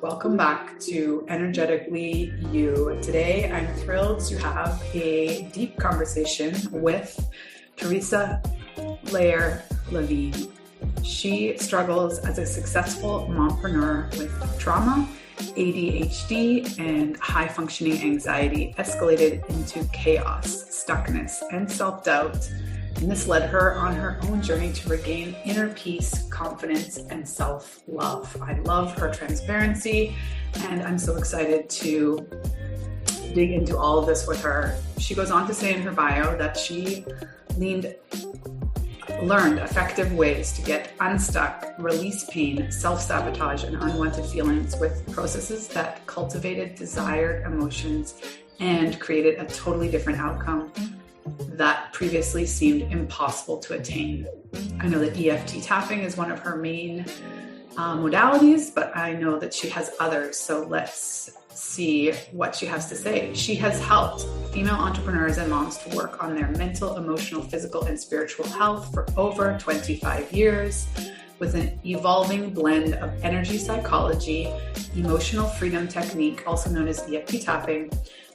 Welcome back to Energetically You. Today, I'm thrilled to have a deep conversation with Theresa Levine. She struggles as a successful mompreneur with trauma, ADHD, and high-functioning anxiety escalated into chaos, stuckness, and self-doubt. And this led her on her own journey to regain inner peace, confidence, and self-love. I love her transparency, and I'm so excited to dig into all of this with her. She goes on to say in her bio that she learned effective ways to get unstuck, release pain, self-sabotage, and unwanted feelings with processes that cultivated desired emotions and created a totally different outcome that previously seemed impossible to attain. I know that EFT Tapping is one of her main modalities, but I know that she has others. So let's see what she has to say. She has helped female entrepreneurs and moms to work on their mental, emotional, physical, and spiritual health for over 25 years with an evolving blend of energy psychology, emotional freedom technique, also known as EFT Tapping,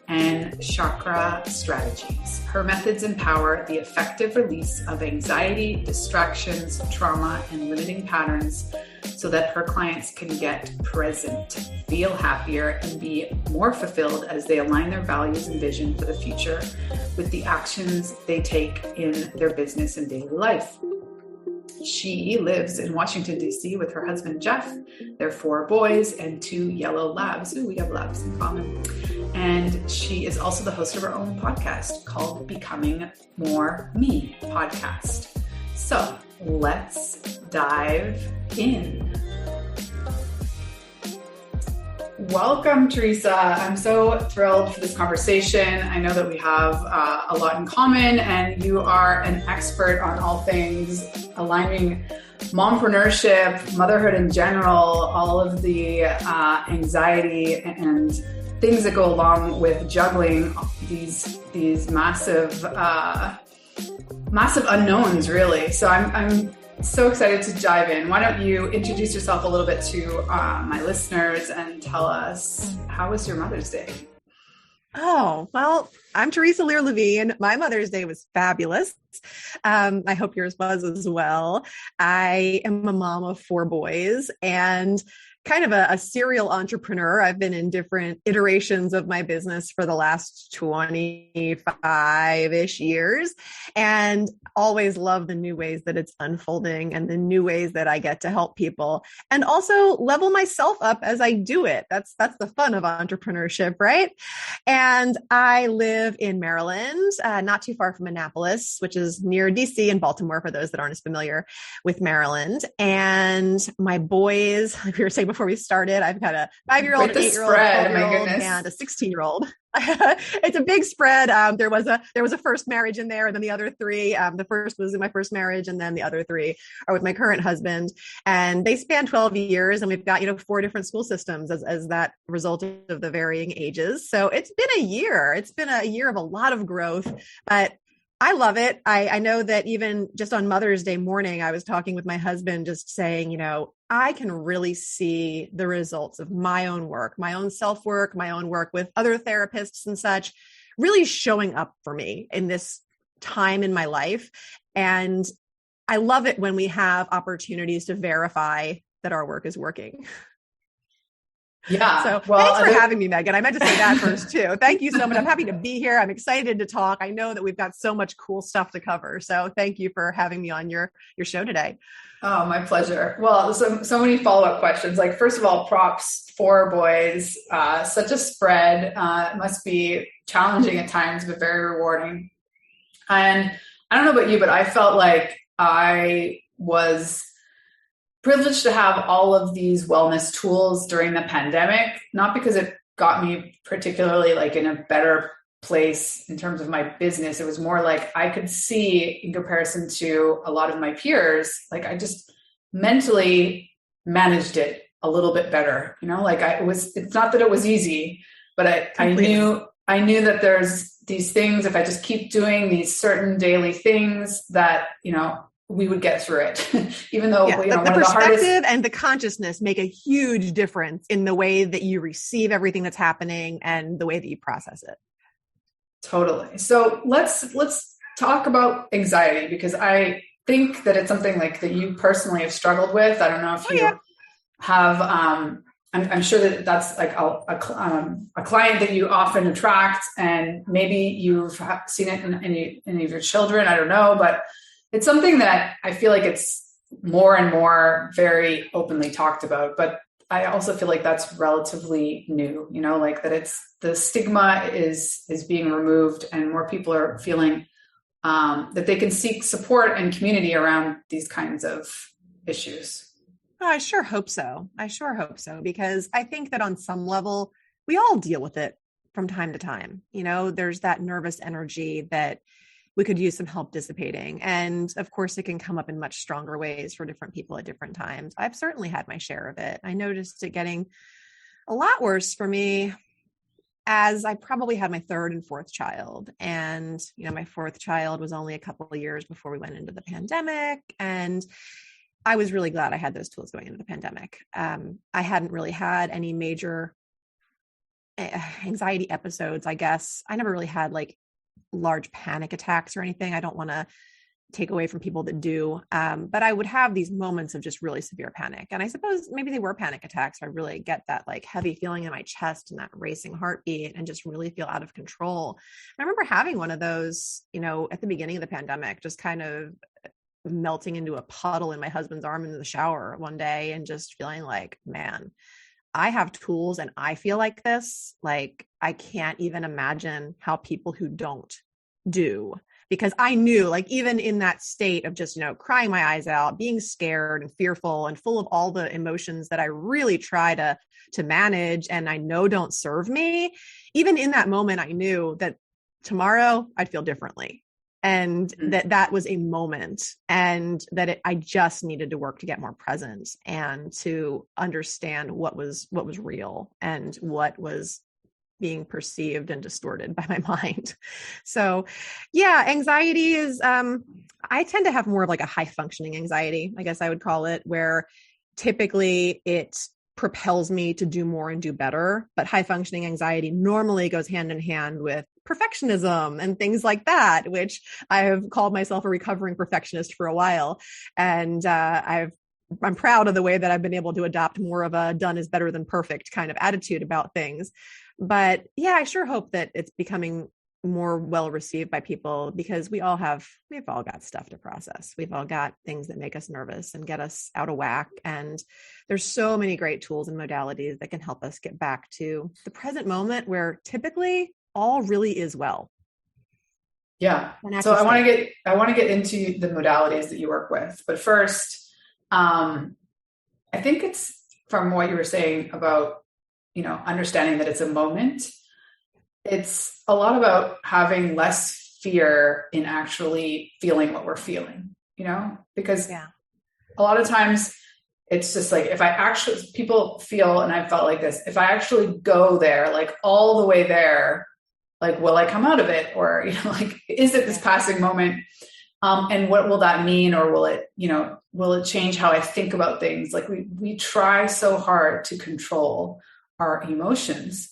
and Chakra Strategies. Her methods empower the effective release of anxiety, distractions, trauma, and limiting patterns so that her clients can get present, feel happier, and be more fulfilled as they align their values and vision for the future with the actions they take in their business and daily life. She lives in Washington, D.C. with her husband, Jeff, their 4 boys, and 2 yellow labs. Ooh, we have labs in common. And she is also the host of her own podcast called Becoming More Me podcast. So let's dive in. Welcome, Theresa. I'm so thrilled for this conversation. I know that we have a lot in common, and you are an expert on all things aligning mompreneurship, motherhood in general, all of the anxiety and things that go along with juggling these massive unknowns, really. So I'm so excited to dive in. Why don't you introduce yourself a little bit to my listeners and tell us, how was your Mother's Day? Oh, well, I'm Theresa Levine. My Mother's Day was fabulous. I hope yours was as well. I am a mom of 4 boys and kind of a serial entrepreneur. I've been in different iterations of my business for the last 25-ish years and always love the new ways that it's unfolding and the new ways that I get to help people and also level myself up as I do it. That's the fun of entrepreneurship, right? And I live in Maryland, not too far from Annapolis, which is near DC and Baltimore for those that aren't as familiar with Maryland. And my boys, like we were saying before we started, I've got a 5-year-old, an 8-year-old, 12-year-old, and a 16-year-old. It's a big spread. There was a first marriage in there, and then the other 3. The first was in my first marriage, and then the other 3 are with my current husband. And they span 12 years, and we've got 4 different school systems as that result of the varying ages. So it's been a year. It's been a year of a lot of growth, but I love it. I know that even just on Mother's Day morning, I was talking with my husband, just saying, I can really see the results of my own work, my own self-work, my own work with other therapists and such, really showing up for me in this time in my life. And I love it when we have opportunities to verify that our work is working. Yeah. So thanks for having me, Megan. I meant to say that first too. Thank you so much. I'm happy to be here. I'm excited to talk. I know that we've got so much cool stuff to cover. So thank you for having me on your show today. Oh, my pleasure. Well, so many follow-up questions. Like, first of all, props, 4 boys, such a spread. It must be challenging at times, but very rewarding. And I don't know about you, but I felt like I was privileged to have all of these wellness tools during the pandemic, not because it got me particularly like in a better place in terms of my business. It was more like I could see in comparison to a lot of my peers, like I just mentally managed it a little bit better, it's not that it was easy, but I knew that there's these things, if I just keep doing these certain daily things that, we would get through it. Even though, the one of the perspective hardest and the consciousness make a huge difference in the way that you receive everything that's happening and the way that you process it. Totally. So let's talk about anxiety, because I think that it's something like that you personally have struggled with. I don't know if you have, I'm sure that that's like a client that you often attract, and maybe you've seen it in any of your children. I don't know, but it's something that I feel like it's more and more very openly talked about. But I also feel like that's relatively new, like that it's the stigma is being removed, and more people are feeling that they can seek support and community around these kinds of issues. I sure hope so. Because I think that on some level, we all deal with it from time to time. There's that nervous energy that we could use some help dissipating. And of course, it can come up in much stronger ways for different people at different times. I've certainly had my share of it. I noticed it getting a lot worse for me as I probably had my third and fourth child. And, my fourth child was only a couple of years before we went into the pandemic. And I was really glad I had those tools going into the pandemic. I hadn't really had any major anxiety episodes, I guess. I never really had like large panic attacks or anything. I don't want to take away from people that do. But I would have these moments of just really severe panic. And I suppose maybe they were panic attacks. I really get that like heavy feeling in my chest and that racing heartbeat and just really feel out of control. I remember having one of those, at the beginning of the pandemic, just kind of melting into a puddle in my husband's arm in the shower one day and just feeling like, man, I have tools and I feel like this. Like, I can't even imagine how people who don't do, because I knew, like, even in that state of just, crying my eyes out, being scared and fearful and full of all the emotions that I really try to manage and I know don't serve me. Even in that moment, I knew that tomorrow I'd feel differently. And that was a moment, and that I just needed to work to get more present and to understand what was real and what was being perceived and distorted by my mind. So yeah, anxiety is, I tend to have more of like a high functioning anxiety, I guess I would call it, where typically it propels me to do more and do better. But high functioning anxiety normally goes hand in hand with perfectionism and things like that, which I have called myself a recovering perfectionist for a while. And I'm proud of the way that I've been able to adopt more of a done is better than perfect kind of attitude about things. But yeah, I sure hope that it's becoming more well received by people, because we've all got stuff to process. We've all got things that make us nervous and get us out of whack. And there's so many great tools and modalities that can help us get back to the present moment where typically all really is well. Yeah. So I want to get into the modalities that you work with, but first, I think it's from what you were saying about, understanding that it's a moment. It's a lot about having less fear in actually feeling what we're feeling, because a lot of times it's just like, people feel, and I felt like this, if I actually go there, like all the way there, like, will I come out of it? Or, like, is it this passing moment? And what will that mean? Or will it change how I think about things? Like we try so hard to control our emotions.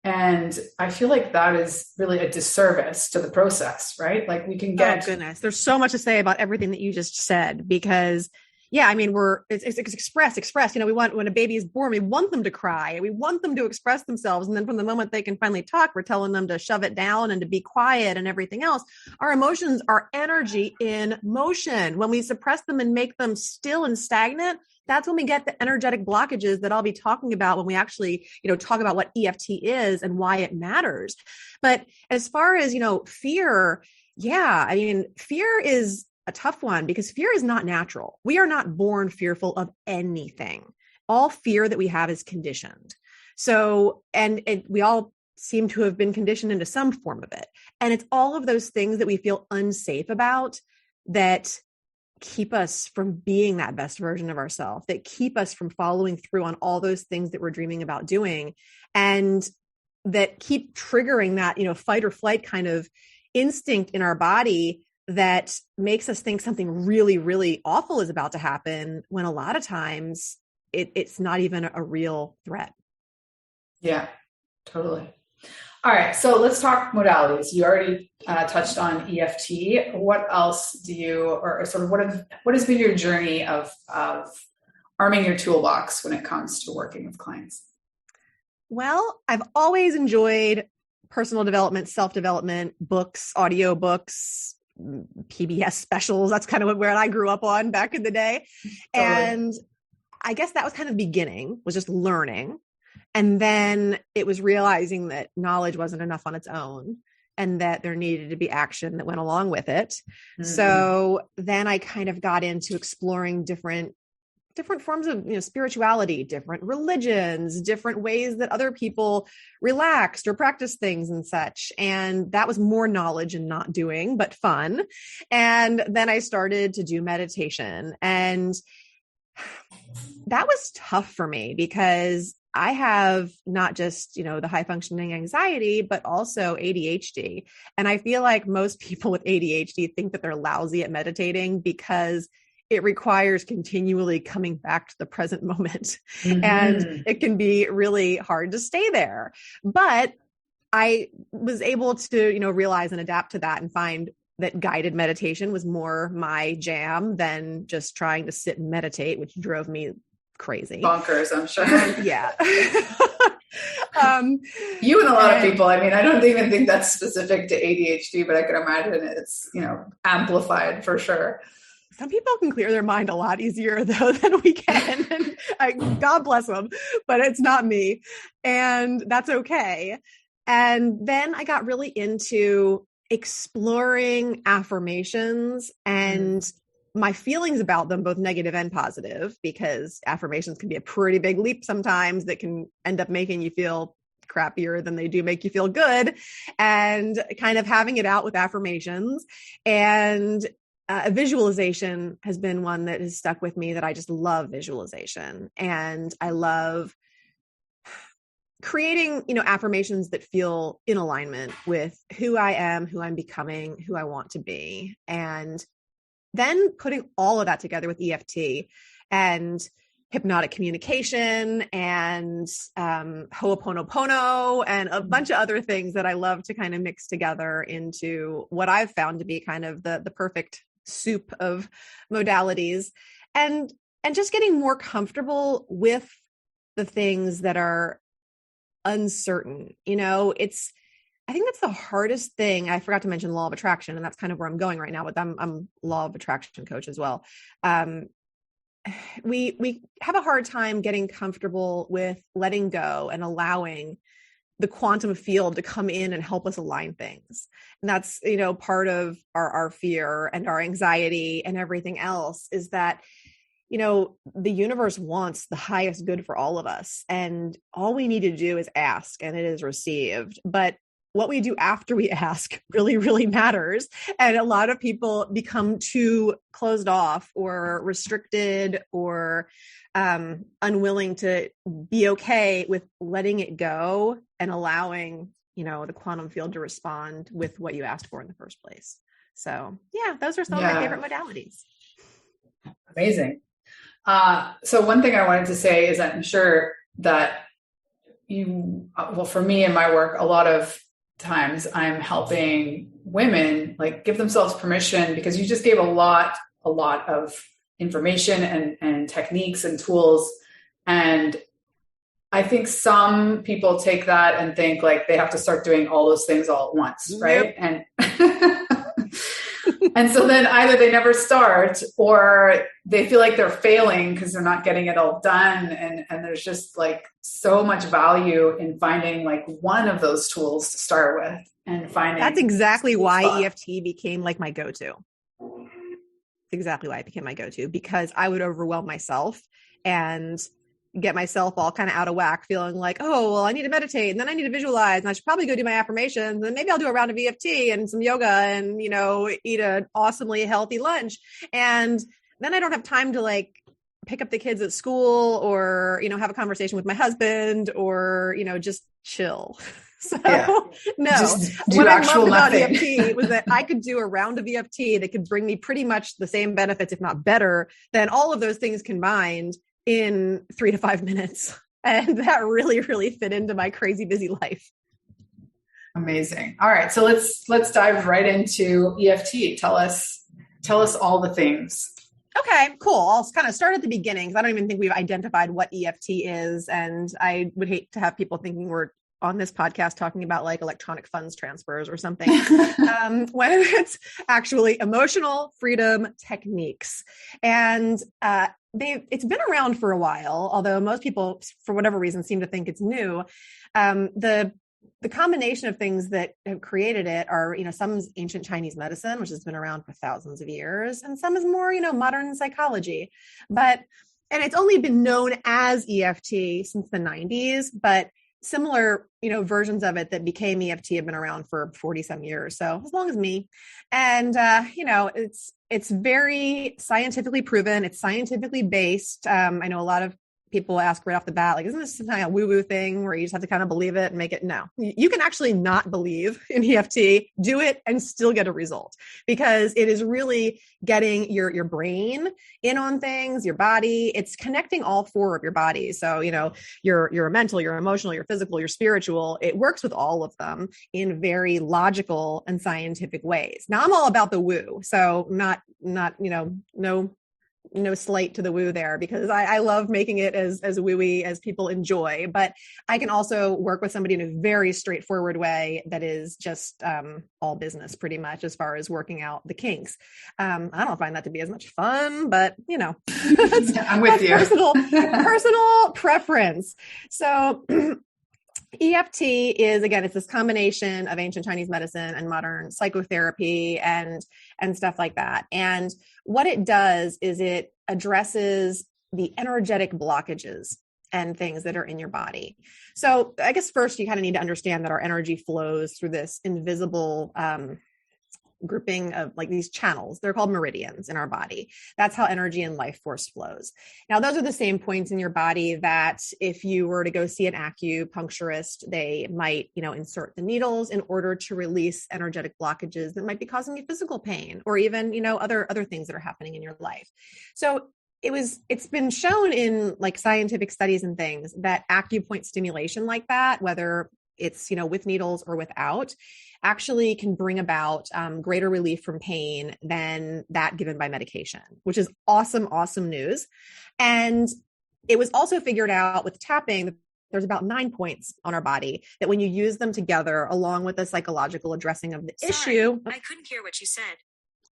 And I feel like that is really a disservice to the process, right? Like we can get... Oh, goodness. There's so much to say about everything that you just said, because it's express. We want, when a baby is born, we want them to cry. We want them to express themselves. And then from the moment they can finally talk, we're telling them to shove it down and to be quiet and everything else. Our emotions are energy in motion. When we suppress them and make them still and stagnant, that's when we get the energetic blockages that I'll be talking about when we actually, talk about what EFT is and why it matters. But as far as, fear, fear is a tough one, because fear is not natural. We are not born fearful of anything. All fear that we have is conditioned. So, and we all seem to have been conditioned into some form of it. And it's all of those things that we feel unsafe about that keep us from being that best version of ourselves, that keep us from following through on all those things that we're dreaming about doing, and that keep triggering that, fight or flight kind of instinct in our body that makes us think something really, really awful is about to happen when a lot of times it's not even a real threat. Yeah, totally. All right. So let's talk modalities. You already touched on EFT. What else do you, or sort of what has been your journey of arming your toolbox when it comes to working with clients? Well, I've always enjoyed personal development, self-development, books, audio books, PBS specials. That's kind of where I grew up on back in the day. Totally. And I guess that was kind of the beginning, was just learning. And then it was realizing that knowledge wasn't enough on its own and that there needed to be action that went along with it. Mm-hmm. So then I kind of got into exploring different forms of, spirituality, different religions, different ways that other people relaxed or practiced things and such. And that was more knowledge and not doing, but fun. And then I started to do meditation, and that was tough for me because I have not just, the high functioning anxiety, but also ADHD. And I feel like most people with ADHD think that they're lousy at meditating because it requires continually coming back to the present moment. Mm-hmm. And it can be really hard to stay there. But I was able to, realize and adapt to that and find that guided meditation was more my jam than just trying to sit and meditate, which drove me crazy. Bonkers, I'm sure. Yeah. You and a lot of people. I mean, I don't even think that's specific to ADHD, but I can imagine it's, amplified for sure. Some people can clear their mind a lot easier though than we can. And God bless them, but it's not me. And that's okay. And then I got really into exploring affirmations and my feelings about them, both negative and positive, because affirmations can be a pretty big leap sometimes that can end up making you feel crappier than they do make you feel good, and kind of having it out with affirmations. And visualization has been one that has stuck with me, that I just love visualization. And I love creating, affirmations that feel in alignment with who I am, who I'm becoming, who I want to be. And then putting all of that together with EFT and hypnotic communication and Ho'oponopono and a bunch of other things that I love to kind of mix together into what I've found to be kind of the perfect soup of modalities, and just getting more comfortable with the things that are uncertain. I think that's the hardest thing. I forgot to mention law of attraction, and that's kind of where I'm going right now with them. I'm law of attraction coach as well. We have a hard time getting comfortable with letting go and allowing the quantum field to come in and help us align things. And that's, part of our fear and our anxiety and everything else, is that, the universe wants the highest good for all of us. And all we need to do is ask, and it is received. But what we do after we ask really, really matters. And a lot of people become too closed off or restricted or unwilling to be okay with letting it go and allowing, the quantum field to respond with what you asked for in the first place. So yeah, those are some of my favorite modalities. Amazing. So one thing I wanted to say is I'm sure that for me in my work, a lot of times I'm helping women give themselves permission, because you just gave a lot of information and techniques and tools. And I think some people take that and think they have to start doing all those things all at once. Right. Yep. And so then either they never start, or they feel like they're failing because they're not getting it all done. And there's just so much value in finding one of those tools to start with, and finding. That's exactly why EFT became my go-to. Exactly why it became my go-to, because I would overwhelm myself and get myself all kind of out of whack, feeling oh, well, I need to meditate, and then I need to visualize, and I should probably go do my affirmations, and then maybe I'll do a round of EFT and some yoga and, eat an awesomely healthy lunch. And then I don't have time to pick up the kids at school or, have a conversation with my husband or, just chill. So Yeah. no, Just do what I actual loved about nothing. EFT was that I could do a round of EFT that could bring me pretty much the same benefits, if not better, than all of those things combined in 3 to 5 minutes. And that really, really fit into my crazy busy life. Amazing. All right. So let's dive right into EFT. Tell us all the things. Okay, cool. I'll kind of start at the beginning because I don't even think we've identified what EFT is. And I would hate to have people thinking we're on this podcast talking about like electronic funds transfers or something, when it's actually emotional freedom techniques. And it's been around for a while, although most people, for whatever reason, seem to think it's new. The combination of things that have created it are, some is ancient Chinese medicine, which has been around for thousands of years, and some is more, modern psychology. And it's only been known as EFT since the 90s, but similar, versions of it that became EFT have been around for 40 some years. So as long as me. And, it's very scientifically proven. It's scientifically based. I know a lot of people ask right off the bat, like, isn't this some kind of woo-woo thing where you just have to kind of believe it and make it? No, you can actually not believe in EFT, do it and still get a result, because it is really getting your brain in on things, your body. It's connecting all 4 of your bodies. So, your mental, your emotional, your physical, your spiritual, it works with all of them in very logical and scientific ways. Now I'm all about the woo. So not, no slight to the woo there, because I love making it as wooey as people enjoy, but I can also work with somebody in a very straightforward way that is just all business pretty much as far as working out the kinks. I don't find that to be as much fun, but I'm with you. Personal preference. So EFT is, again, it's this combination of ancient Chinese medicine and modern psychotherapy and stuff like that. And what it does is it addresses the energetic blockages and things that are in your body. So I guess first you kind of need to understand that our energy flows through this invisible grouping of like these channels. They're called meridians in our body. That's how energy and life force flows. Now, those are the same points in your body that if you were to go see an acupuncturist, they might, insert the needles in order to release energetic blockages that might be causing you physical pain, or even, other things that are happening in your life. So it's been shown in like scientific studies and things that acupoint stimulation like that, whether it's, with needles or without, actually can bring about greater relief from pain than that given by medication, which is awesome, awesome news. And it was also figured out with tapping that there's about 9 points on our body that when you use them together, along with the psychological addressing of the issue. I couldn't hear what you said.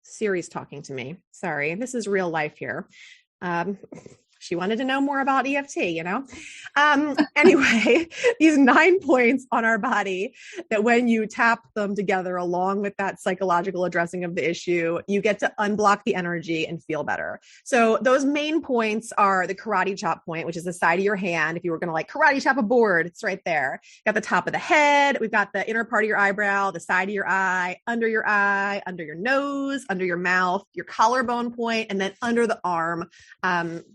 Siri's talking to me. Sorry, this is real life here. She wanted to know more about EFT, Anyway, these 9 points on our body that when you tap them together, along with that psychological addressing of the issue, you get to unblock the energy and feel better. So those main points are the karate chop point, which is the side of your hand. If you were going to like karate chop a board, it's right there. Got the top of the head. We've got the inner part of your eyebrow, the side of your eye, under your nose, under your mouth, your collarbone point, and then under the arm,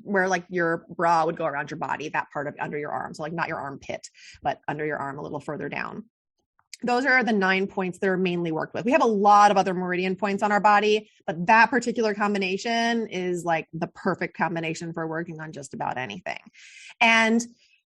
where like your bra would go around your body, that part of under your arm. So like not your armpit, but under your arm a little further down. Those are the 9 points that are mainly worked with. We have a lot of other meridian points on our body, but that particular combination is like the perfect combination for working on just about anything. And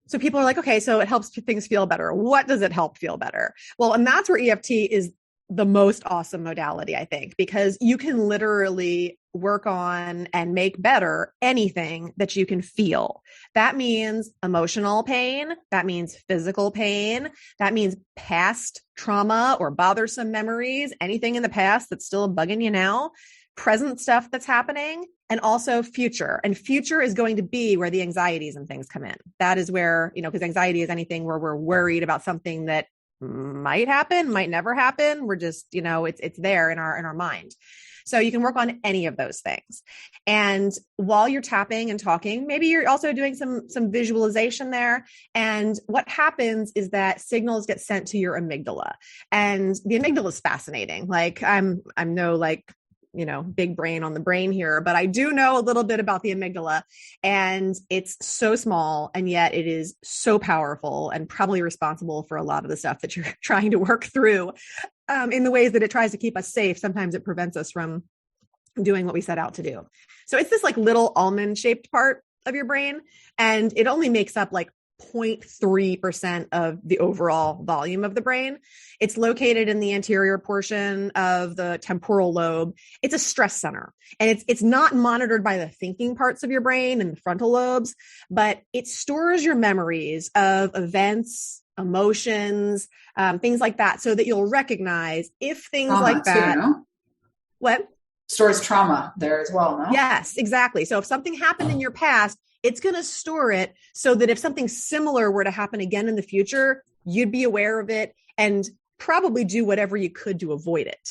so people are like, okay, so it helps things feel better. What does it help feel better? Well, and that's where EFT is the most awesome modality, I think, because you can literally work on and make better anything that you can feel. That means emotional pain. That means physical pain. That means past trauma or bothersome memories, anything in the past that's still bugging you now, present stuff that's happening, and also future. And future is going to be where the anxieties and things come in. That is where, because anxiety is anything where we're worried about something that might happen, might never happen. We're just, it's there in our mind. So you can work on any of those things. And while you're tapping and talking, maybe you're also doing some visualization there. And what happens is that signals get sent to your amygdala. And the amygdala is fascinating. Like I'm no like big brain on the brain here, but I do know a little bit about the amygdala, and it's so small, and yet it is so powerful and probably responsible for a lot of the stuff that you're trying to work through. In the ways that it tries to keep us safe, sometimes it prevents us from doing what we set out to do. So it's this like little almond shaped part of your brain, and it only makes up like 0.3% of the overall volume of the brain. It's located in the anterior portion of the temporal lobe. It's a stress center, and it's not monitored by the thinking parts of your brain and the frontal lobes, but it stores your memories of events, emotions, things like that, so that you'll recognize if things trauma like that. Too, no? What? Stores trauma there as well, no? Yes, exactly. So if something happened in your past, it's going to store it so that if something similar were to happen again in the future, you'd be aware of it and probably do whatever you could to avoid it.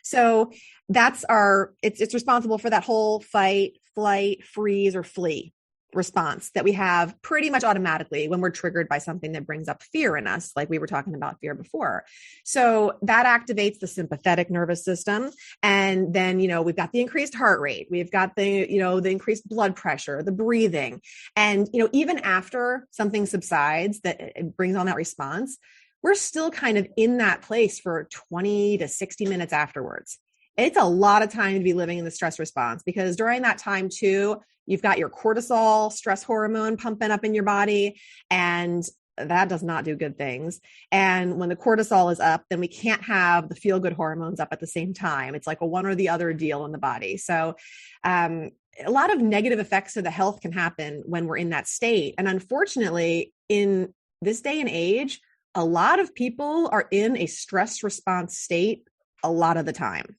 So that's it's responsible for that whole fight, flight, freeze, or flee response that we have pretty much automatically when we're triggered by something that brings up fear in us, like we were talking about fear before. So that activates the sympathetic nervous system. And then, we've got the increased heart rate, we've got the increased blood pressure, the breathing. And, even after something subsides that it brings on that response, we're still kind of in that place for 20 to 60 minutes afterwards. It's a lot of time to be living in the stress response, because during that time too, you've got your cortisol stress hormone pumping up in your body, and that does not do good things. And when the cortisol is up, then we can't have the feel-good hormones up at the same time. It's like a one or the other deal in the body. So a lot of negative effects to the health can happen when we're in that state. And unfortunately, in this day and age, a lot of people are in a stress response state a lot of the time.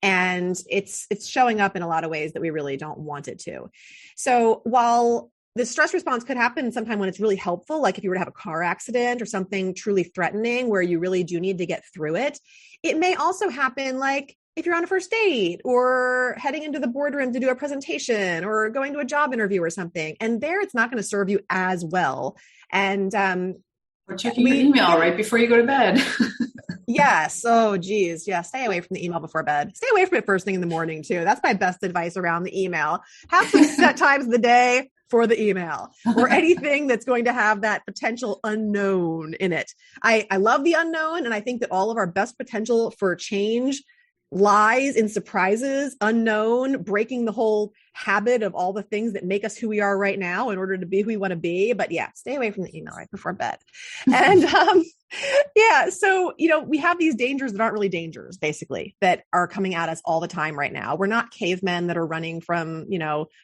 And it's showing up in a lot of ways that we really don't want it to. So while the stress response could happen sometime when it's really helpful, like if you were to have a car accident or something truly threatening where you really do need to get through it, it may also happen like if you're on a first date or heading into the boardroom to do a presentation or going to a job interview or something. And there it's not going to serve you as well. And or checking your email right before you go to bed. Yes. Oh, geez. Yeah. Stay away from the email before bed. Stay away from it first thing in the morning too. That's my best advice around the email. Have some set times of the day for the email or anything that's going to have that potential unknown in it. I love the unknown. And I think that all of our best potential for change lies in surprises, unknown, breaking the whole habit of all the things that make us who we are right now in order to be who we want to be. But yeah, stay away from the email right before bed. And yeah, so, we have these dangers that aren't really dangers, basically, that are coming at us all the time right now. We're not cavemen that are running from,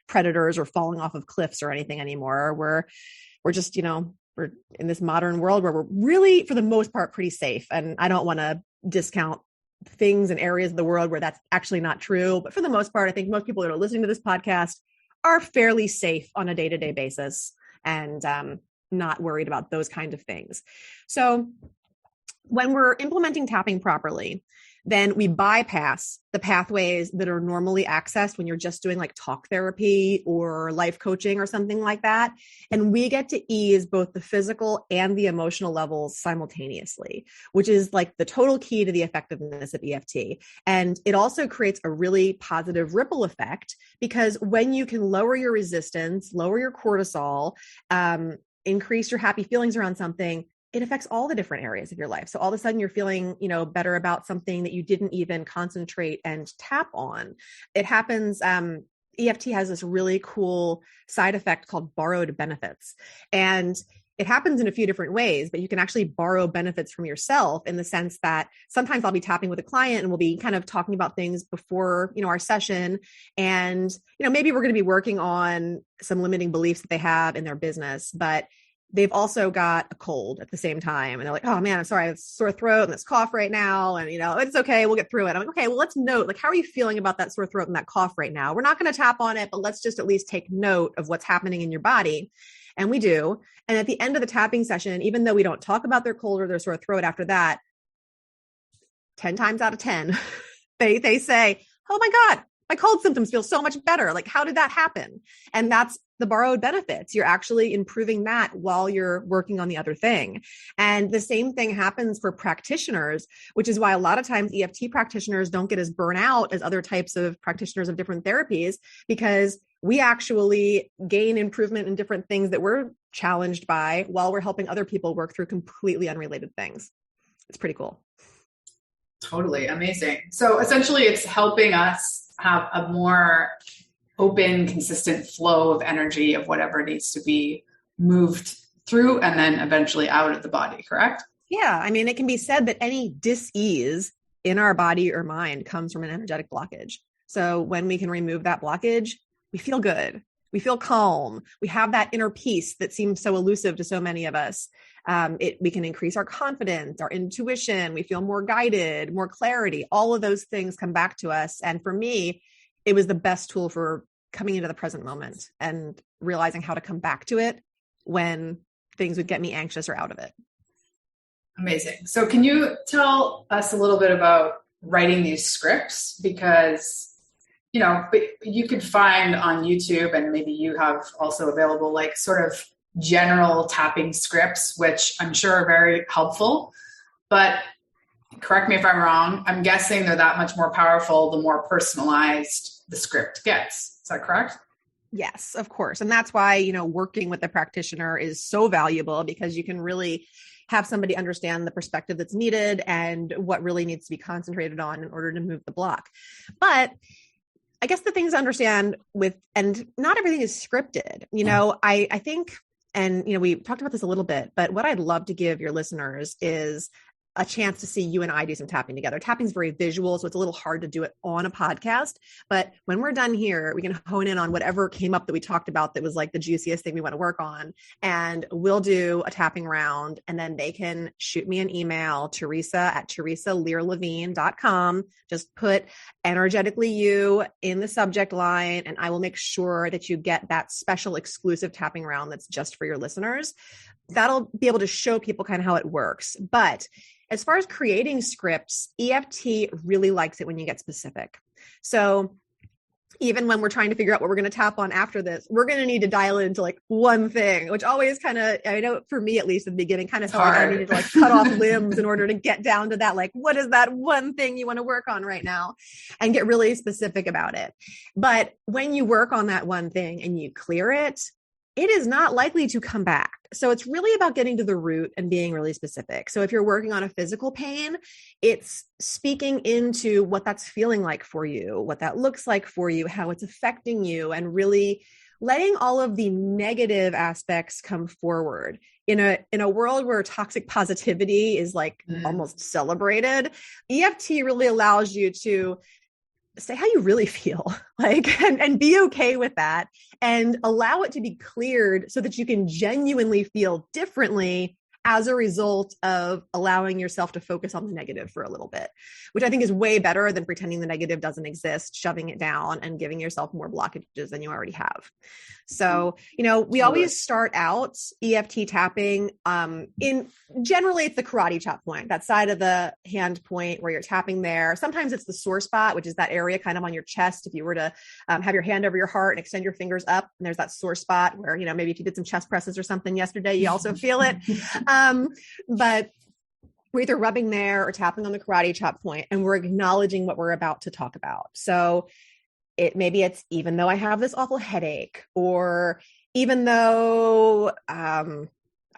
predators or falling off of cliffs or anything anymore. We're just, we're in this modern world where we're really, for the most part, pretty safe. And I don't want to discount things and areas of the world where that's actually not true. But for the most part, I think most people that are listening to this podcast are fairly safe on a day-to-day basis and not worried about those kind of things. So when we're implementing tapping properly, then we bypass the pathways that are normally accessed when you're just doing like talk therapy or life coaching or something like that. And we get to ease both the physical and the emotional levels simultaneously, which is like the total key to the effectiveness of EFT. And it also creates a really positive ripple effect, because when you can lower your resistance, lower your cortisol, increase your happy feelings around something, it affects all the different areas of your life. So all of a sudden you're feeling, better about something that you didn't even concentrate and tap on. It happens. EFT has this really cool side effect called borrowed benefits. And it happens in a few different ways, but you can actually borrow benefits from yourself in the sense that sometimes I'll be tapping with a client and we'll be kind of talking about things before, our session. And, maybe we're going to be working on some limiting beliefs that they have in their business, but they've also got a cold at the same time. And they're like, oh man, I'm sorry, I have a sore throat and this cough right now. And, it's okay. We'll get through it. I'm like, okay, well, let's note, like, how are you feeling about that sore throat and that cough right now? We're not going to tap on it, but let's just at least take note of what's happening in your body. And we do. And at the end of the tapping session, even though we don't talk about their cold or their sore throat after that, 10 times out of 10, they say, oh my God, my cold symptoms feel so much better. Like, how did that happen? And that's the borrowed benefits. You're actually improving that while you're working on the other thing. And the same thing happens for practitioners, which is why a lot of times EFT practitioners don't get as burnt out as other types of practitioners of different therapies, because we actually gain improvement in different things that we're challenged by while we're helping other people work through completely unrelated things. It's pretty cool. Totally amazing. So essentially it's helping us have a more open, consistent flow of energy of whatever needs to be moved through and then eventually out of the body, correct? Yeah. I mean, it can be said that any dis-ease in our body or mind comes from an energetic blockage. So when we can remove that blockage, we feel good. We feel calm. We have that inner peace that seems so elusive to so many of us. We can increase our confidence, our intuition. We feel more guided, more clarity. All of those things come back to us. And for me, it was the best tool for coming into the present moment and realizing how to come back to it when things would get me anxious or out of it. Amazing. So can you tell us a little bit about writing these scripts? Because you could find on YouTube, and maybe you have also available, like sort of general tapping scripts, which I'm sure are very helpful, but correct me if I'm wrong. I'm guessing they're that much more powerful the more personalized the script gets. Is that correct? Yes, of course. And that's why, working with a practitioner is so valuable, because you can really have somebody understand the perspective that's needed and what really needs to be concentrated on in order to move the block. But I guess the things to understand and not everything is scripted, I think, and, we talked about this a little bit, but what I'd love to give your listeners is a chance to see you and I do some tapping together. Tapping is very visual, so it's a little hard to do it on a podcast. But when we're done here, we can hone in on whatever came up that we talked about that was like the juiciest thing we want to work on. And we'll do a tapping round, and then they can shoot me an email, Theresa@TheresaLearLevine.com. Just put energetically you in the subject line, and I will make sure that you get that special exclusive tapping round that's just for your listeners. That'll be able to show people kind of how it works. But as far as creating scripts, EFT really likes it when you get specific. So even when we're trying to figure out what we're going to tap on after this, we're going to need to dial into like one thing, which always kind of, I know for me, at least in the beginning, kind of felt like I needed to like cut off limbs in order to get down to that. Like, what is that one thing you want to work on right now, and get really specific about it. But when you work on that one thing and you clear it, it is not likely to come back. So it's really about getting to the root and being really specific. So if you're working on a physical pain, it's speaking into what that's feeling like for you, what that looks like for you, how it's affecting you, and really letting all of the negative aspects come forward. In a world where toxic positivity is like almost celebrated, EFT really allows you to say how you really feel, and be okay with that, and allow it to be cleared so that you can genuinely feel differently as a result of allowing yourself to focus on the negative for a little bit, which I think is way better than pretending the negative doesn't exist, shoving it down and giving yourself more blockages than you already have. So, we always start out EFT tapping in generally it's the karate chop point, that side of the hand point where you're tapping there. Sometimes it's the sore spot, which is that area kind of on your chest. If you were to have your hand over your heart and extend your fingers up, and there's that sore spot where, maybe if you did some chest presses or something yesterday, you also feel it. But we're either rubbing there or tapping on the karate chop point, and we're acknowledging what we're about to talk about. So maybe it's even though I have this awful headache, or even though, I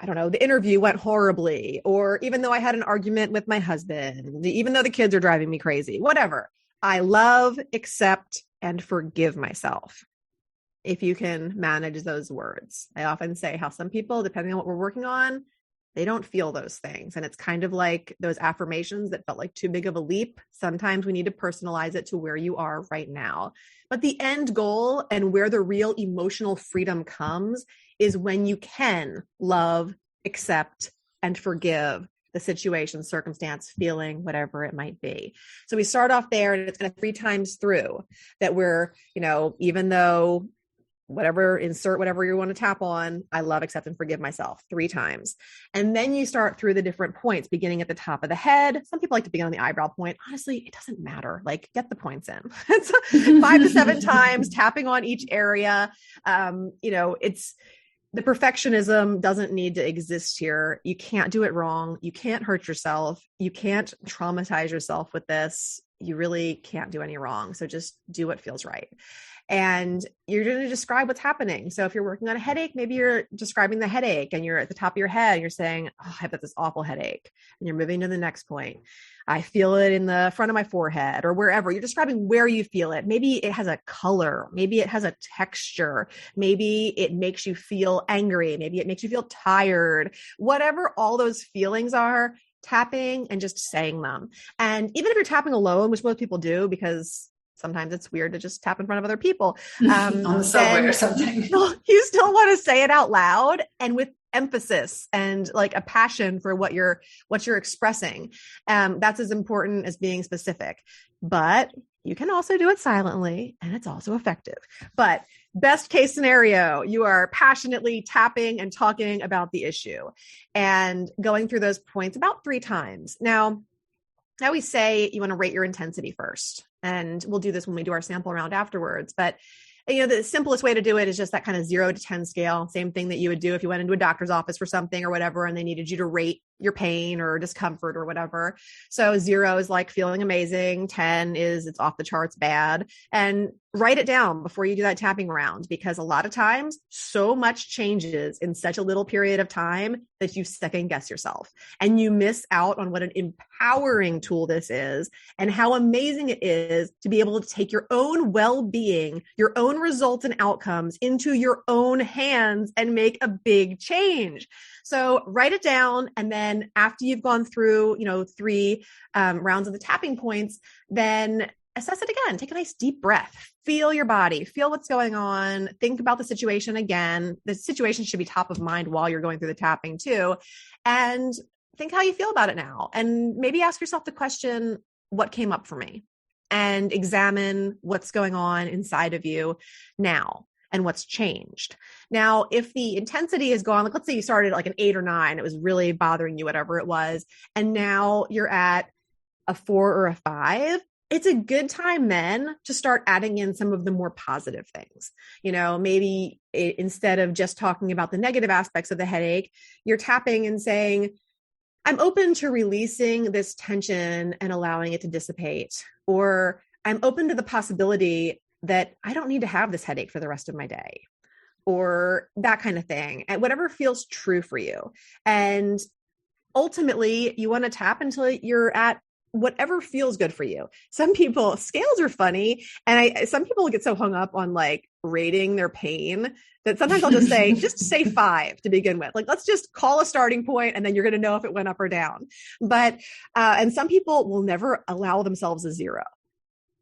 don't know, the interview went horribly, or even though I had an argument with my husband, even though the kids are driving me crazy, whatever. I love, accept, and forgive myself. If you can manage those words. I often say how some people, depending on what we're working on, they don't feel those things. And it's kind of like those affirmations that felt like too big of a leap. Sometimes we need to personalize it to where you are right now. But the end goal and where the real emotional freedom comes is when you can love, accept, and forgive the situation, circumstance, feeling, whatever it might be. So we start off there, and it's kind of 3 times through that we're, even though whatever, insert whatever you want to tap on. I love, accept, and forgive myself 3 times. And then you start through the different points, beginning at the top of the head. Some people like to begin on the eyebrow point. Honestly, it doesn't matter. Like, get the points in. It's 5 to 7 times, tapping on each area. It's the perfectionism doesn't need to exist here. You can't do it wrong. You can't hurt yourself. You can't traumatize yourself with this. You really can't do any wrong. So just do what feels right. And you're going to describe what's happening. So if you're working on a headache, maybe you're describing the headache and you're at the top of your head and you're saying, oh, I have this awful headache. And you're moving to the next point. I feel it in the front of my forehead or wherever. You're describing where you feel it. Maybe it has a color. Maybe it has a texture. Maybe it makes you feel angry. Maybe it makes you feel tired. Whatever all those feelings are, tapping and just saying them. And even if you're tapping alone, which most people do, because sometimes it's weird to just tap in front of other people. On the subway or something. You still want to say it out loud and with emphasis and like a passion for what you're expressing. That's as important as being specific, but you can also do it silently and it's also effective. But best case scenario, you are passionately tapping and talking about the issue and going through those points about 3 times. Now, I always say you want to rate your intensity first, and we'll do this when we do our sample round afterwards. But the simplest way to do it is just that kind of 0 to 10 scale. Same thing that you would do if you went into a doctor's office for something or whatever, and they needed you to rate your pain or discomfort or whatever. So 0 is like feeling amazing. 10 is it's off the charts bad. And write it down before you do that tapping round, because a lot of times so much changes in such a little period of time that you second guess yourself and you miss out on what an empowering tool this is and how amazing it is to be able to take your own well-being, your own results and outcomes into your own hands and make a big change. So write it down. And then after you've gone through, 3 rounds of the tapping points, then assess it again. Take a nice deep breath, feel your body, feel what's going on. Think about the situation again. The situation should be top of mind while you're going through the tapping too. And think how you feel about it now. And maybe ask yourself the question, what came up for me? And examine what's going on inside of you now and what's changed. Now, if the intensity is gone, like let's say you started at like an 8 or 9, it was really bothering you, whatever it was, and now you're at a 4 or a 5, it's a good time then to start adding in some of the more positive things. Maybe instead of just talking about the negative aspects of the headache, you're tapping and saying, I'm open to releasing this tension and allowing it to dissipate. Or I'm open to the possibility that I don't need to have this headache for the rest of my day, or that kind of thing. And whatever feels true for you. And ultimately, you want to tap until you're at whatever feels good for you. Some people, scales are funny. And some people get so hung up on like rating their pain that sometimes I'll just say 5 to begin with. Like, let's just call a starting point and then you're going to know if it went up or down. But, and some people will never allow themselves a 0,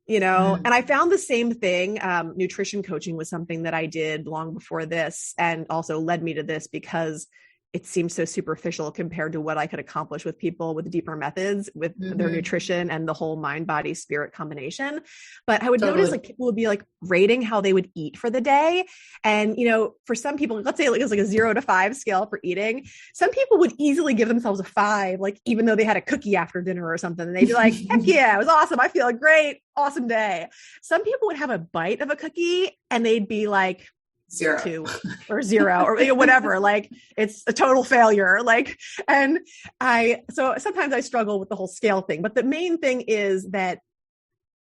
and I found the same thing. Nutrition coaching was something that I did long before this and also led me to this because it seems so superficial compared to what I could accomplish with people with deeper methods with their nutrition and the whole mind, body, spirit combination. But I would notice like people would be like rating how they would eat for the day. And, for some people, let's say it was like a 0 to 5 scale for eating. Some people would easily give themselves a 5, like even though they had a cookie after dinner or something, and they'd be like, heck yeah, it was awesome. I feel great. Awesome day. Some people would have a bite of a cookie and they'd be like, 0 2 or 0 or whatever, like it's a total failure. So sometimes I struggle with the whole scale thing, but the main thing is that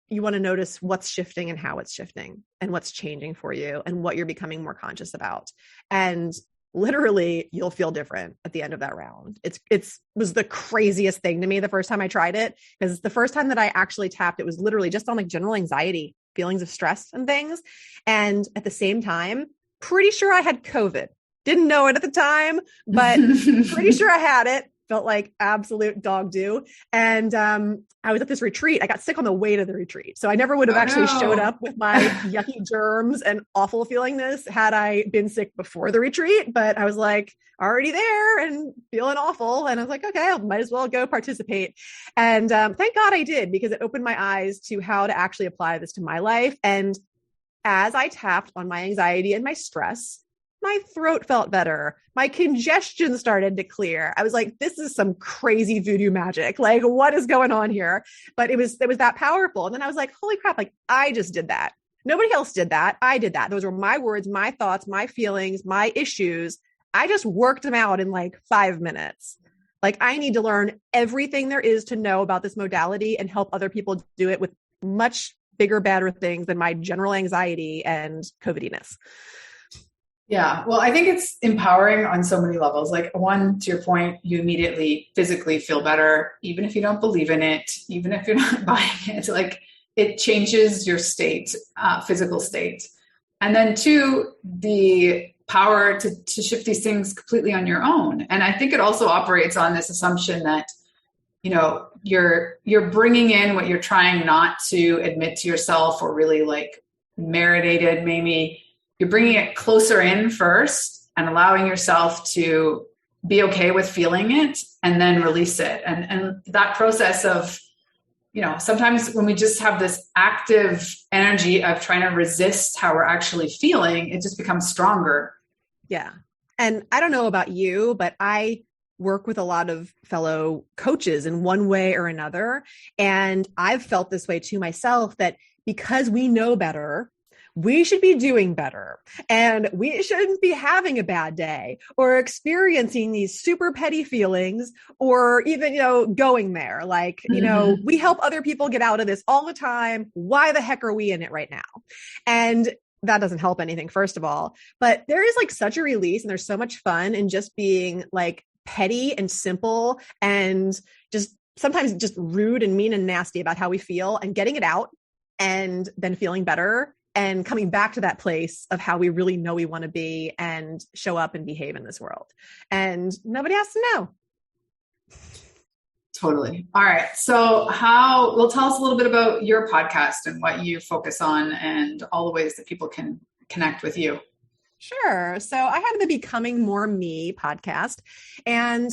you want to notice what's shifting and how it's shifting and what's changing for you and what you're becoming more conscious about. And literally you'll feel different at the end of that round. It was the craziest thing to me the first time I tried it, because the first time that I actually tapped, it was literally just on like general anxiety, feelings of stress and things. And at the same time, pretty sure I had COVID. Didn't know it at the time, but pretty sure I had it. Felt like absolute dog do. And I was at this retreat. I got sick on the way to the retreat. So I never would have actually showed up with my yucky germs and awful feelingness had I been sick before the retreat. But I was like already there and feeling awful. And I was like, okay, I might as well go participate. And thank God I did, because it opened my eyes to how to actually apply this to my life. And as I tapped on my anxiety and my stress, my throat felt better. My congestion started to clear. I was like, this is some crazy voodoo magic. Like, what is going on here? But it was that powerful. And then I was like, holy crap, like I just did that. Nobody else did that. I did that. Those were my words, my thoughts, my feelings, my issues. I just worked them out in like 5 minutes. Like I need to learn everything there is to know about this modality and help other people do it with much bigger, badder things than my general anxiety and COVIDiness. Yeah. Well, I think it's empowering on so many levels. Like one, to your point, you immediately physically feel better, even if you don't believe in it, even if you're not buying it, like it changes your state, physical state. And then two, the power to shift these things completely on your own. And I think it also operates on this assumption that, you know, you're bringing in what you're trying not to admit to yourself or really like marinated, maybe you're bringing it closer in first and allowing yourself to be okay with feeling it and then release it. And that process of, you know, sometimes when we just have this active energy of trying to resist how we're actually feeling, it just becomes stronger. Yeah. And I don't know about you, but I work with a lot of fellow coaches in one way or another. And I've felt this way too myself, that because we know better, we should be doing better and we shouldn't be having a bad day or experiencing these super petty feelings or even, you know, going there. Like, you know, we help other people get out of this all the time. Why the heck are we in it right now? And that doesn't help anything, first of all, but there is like such a release and there's so much fun in just being like petty and simple and just sometimes just rude and mean and nasty about how we feel and getting it out and then feeling better and coming back to that place of how we really know we want to be and show up and behave in this world. And nobody has to know. Totally. All right. So well, tell us a little bit about your podcast and what you focus on and all the ways that people can connect with you. Sure. So I have the Becoming More Me podcast, and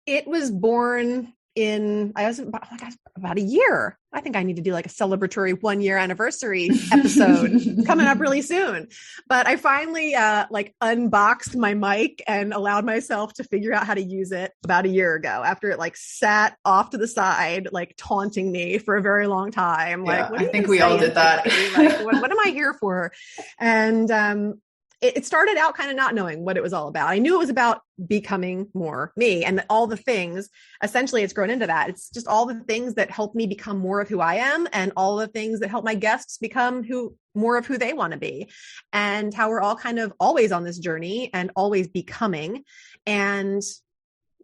it was born about a year. I think I need to do like a celebratory 1-year anniversary episode coming up really soon. But I finally like unboxed my mic and allowed myself to figure out how to use it about a year ago after it like sat off to the side, like taunting me for a very long time. Yeah, like, I think we all did that. Like, what am I here for? And it started out kind of not knowing what it was all about. I knew it was about becoming more me and all the things, essentially it's grown into that. It's just all the things that help me become more of who I am and all the things that help my guests become more of who they want to be, and how we're all kind of always on this journey and always becoming, and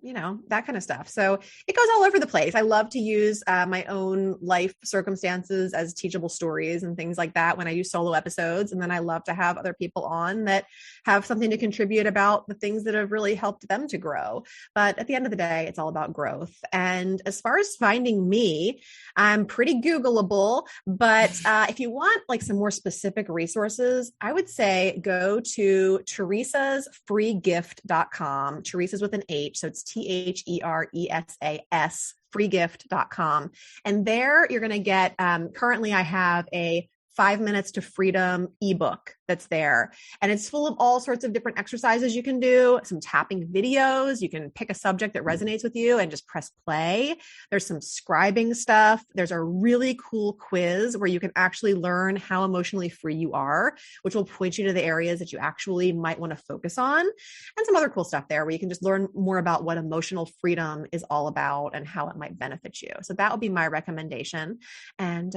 you know, that kind of stuff. So it goes all over the place. I love to use my own life circumstances as teachable stories and things like that when I do solo episodes. And then I love to have other people on that have something to contribute about the things that have really helped them to grow. But at the end of the day, it's all about growth. And as far as finding me, I'm pretty Googleable, but if you want like some more specific resources, I would say go to theresasfreegift.com. Theresa's with an H. So it's THERESAS, freegift.com. And there you're going to get, currently I have a 5 Minutes to Freedom ebook that's there. And it's full of all sorts of different exercises you can do, some tapping videos. You can pick a subject that resonates with you and just press play. There's some scribing stuff. There's a really cool quiz where you can actually learn how emotionally free you are, which will point you to the areas that you actually might want to focus on. And some other cool stuff there where you can just learn more about what emotional freedom is all about and how it might benefit you. So that would be my recommendation. And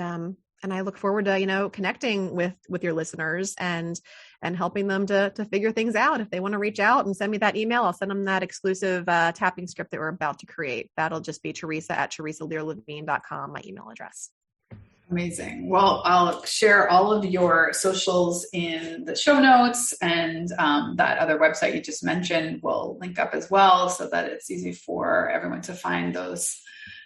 I look forward to, you know, connecting with your listeners and helping them to figure things out. If they want to reach out and send me that email, I'll send them that exclusive tapping script that we're about to create. That'll just be Theresa@TheresaLearLevine.com, my email address. Amazing. Well, I'll share all of your socials in the show notes, and that other website you just mentioned will link up as well so that it's easy for everyone to find those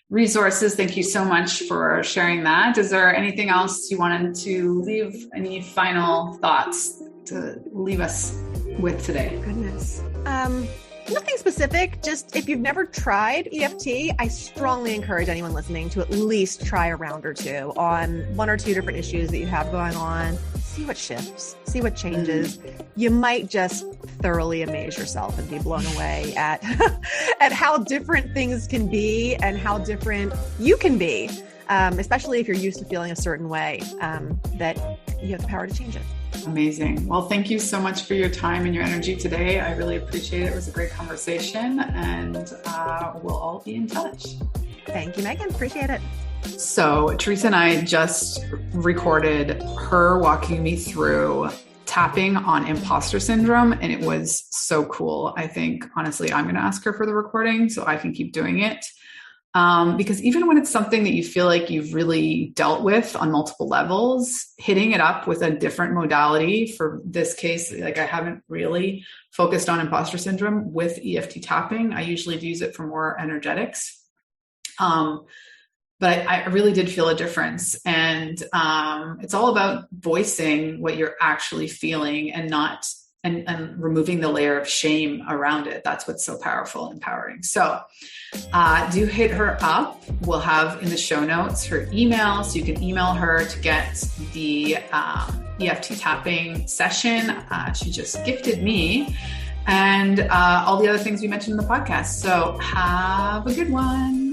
resources. Thank you so much for sharing that. Is there anything else you wanted to leave? Any final thoughts to leave us with today? Goodness. Nothing specific. Just if you've never tried EFT, I strongly encourage anyone listening to at least try a round or two on one or two different issues that you have going on. see what shifts, see what changes. You might just thoroughly amaze yourself and be blown away at, at how different things can be and how different you can be, especially if you're used to feeling a certain way, that you have the power to change it. Amazing. Well, thank you so much for your time and your energy today. I really appreciate it. It was a great conversation, and we'll all be in touch. Thank you, Megan. Appreciate it. So Theresa and I just recorded her walking me through tapping on imposter syndrome, and it was so cool. I think, honestly, I'm going to ask her for the recording so I can keep doing it. Because even when it's something that you feel like you've really dealt with on multiple levels, hitting it up with a different modality, for this case, like I haven't really focused on imposter syndrome with EFT tapping. I usually use it for more energetics. But I really did feel a difference. And it's all about voicing what you're actually feeling and not and removing the layer of shame around it. That's what's so powerful and empowering. So do hit her up. We'll have in the show notes her email, so you can email her to get the EFT tapping session. She just gifted me, and all the other things we mentioned in the podcast. So have a good one.